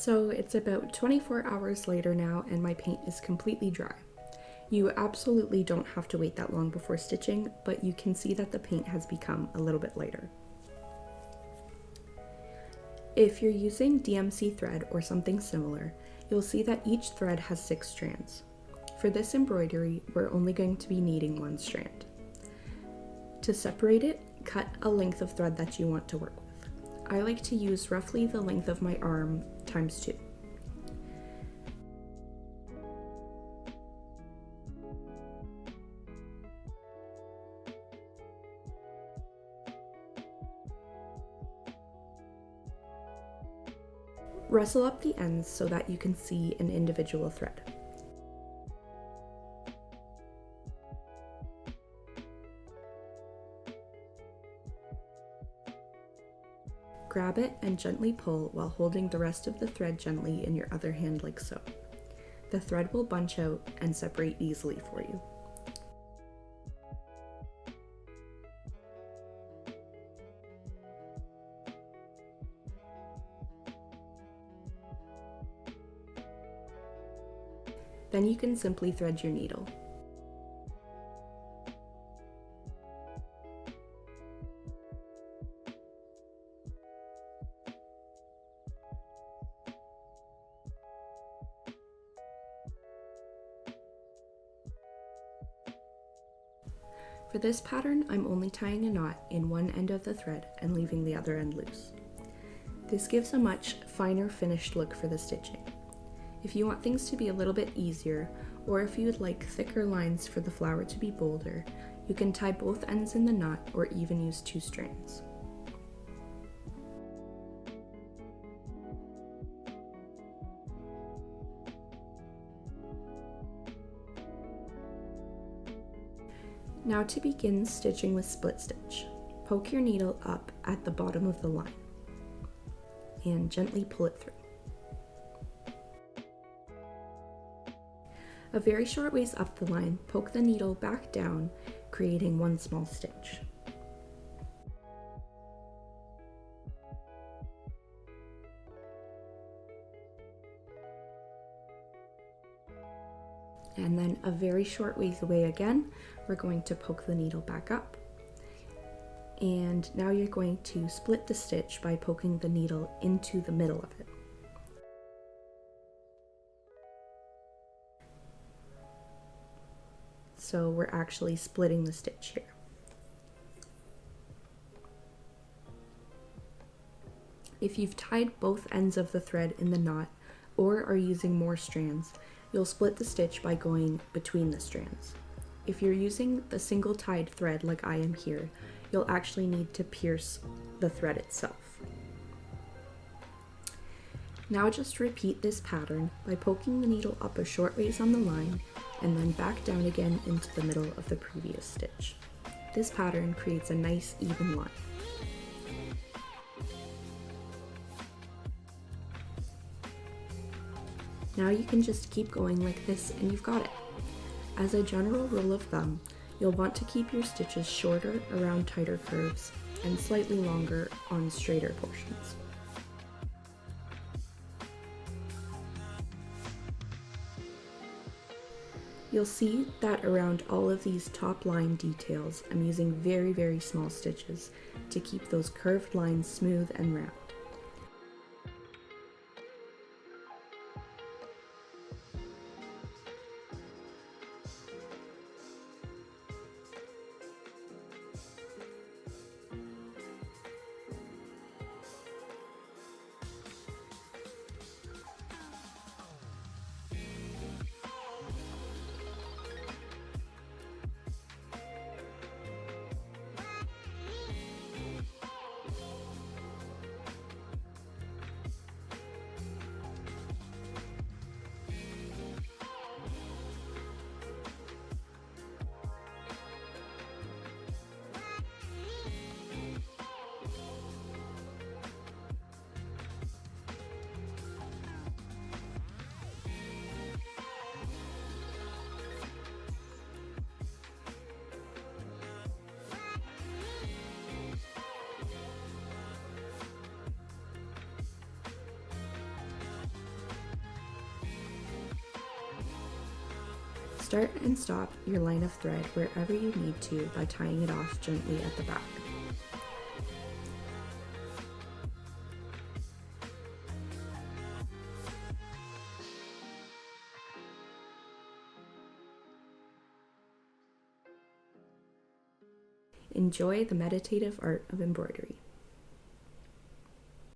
So it's about 24 hours later now and my paint is completely dry. You absolutely don't have to wait that long before stitching, but you can see that the paint has become a little bit lighter. If you're using DMC thread or something similar, you'll see that each thread has 6 strands. For this embroidery, we're only going to be needing 1 strand. To separate it, cut a length of thread that you want to work with. I like to use roughly the length of my arm times 2. Rustle up the ends so that you can see an individual thread. Grab it and gently pull while holding the rest of the thread gently in your other hand like so. The thread will bunch out and separate easily for you. Then you can simply thread your needle. For this pattern, I'm only tying a knot in one end of the thread and leaving the other end loose. This gives a much finer finished look for the stitching. If you want things to be a little bit easier, or if you would like thicker lines for the flower to be bolder, you can tie both ends in the knot or even use 2 strands. Now to begin stitching with split stitch, poke your needle up at the bottom of the line and gently pull it through. A very short ways up the line, poke the needle back down, creating 1 small stitch. And then a very short ways away again, we're going to poke the needle back up. And now you're going to split the stitch by poking the needle into the middle of it. So we're actually splitting the stitch here. If you've tied both ends of the thread in the knot or are using more strands, you'll split the stitch by going between the strands. If you're using the single tied thread like I am here, you'll actually need to pierce the thread itself. Now just repeat this pattern by poking the needle up a short ways on the line and then back down again into the middle of the previous stitch. This pattern creates a nice even line. Now you can just keep going like this and you've got it. As a general rule of thumb, you'll want to keep your stitches shorter around tighter curves and slightly longer on straighter portions. You'll see that around all of these top line details, I'm using very, very small stitches to keep those curved lines smooth and round. Start and stop your line of thread wherever you need to by tying it off gently at the back. Enjoy the meditative art of embroidery.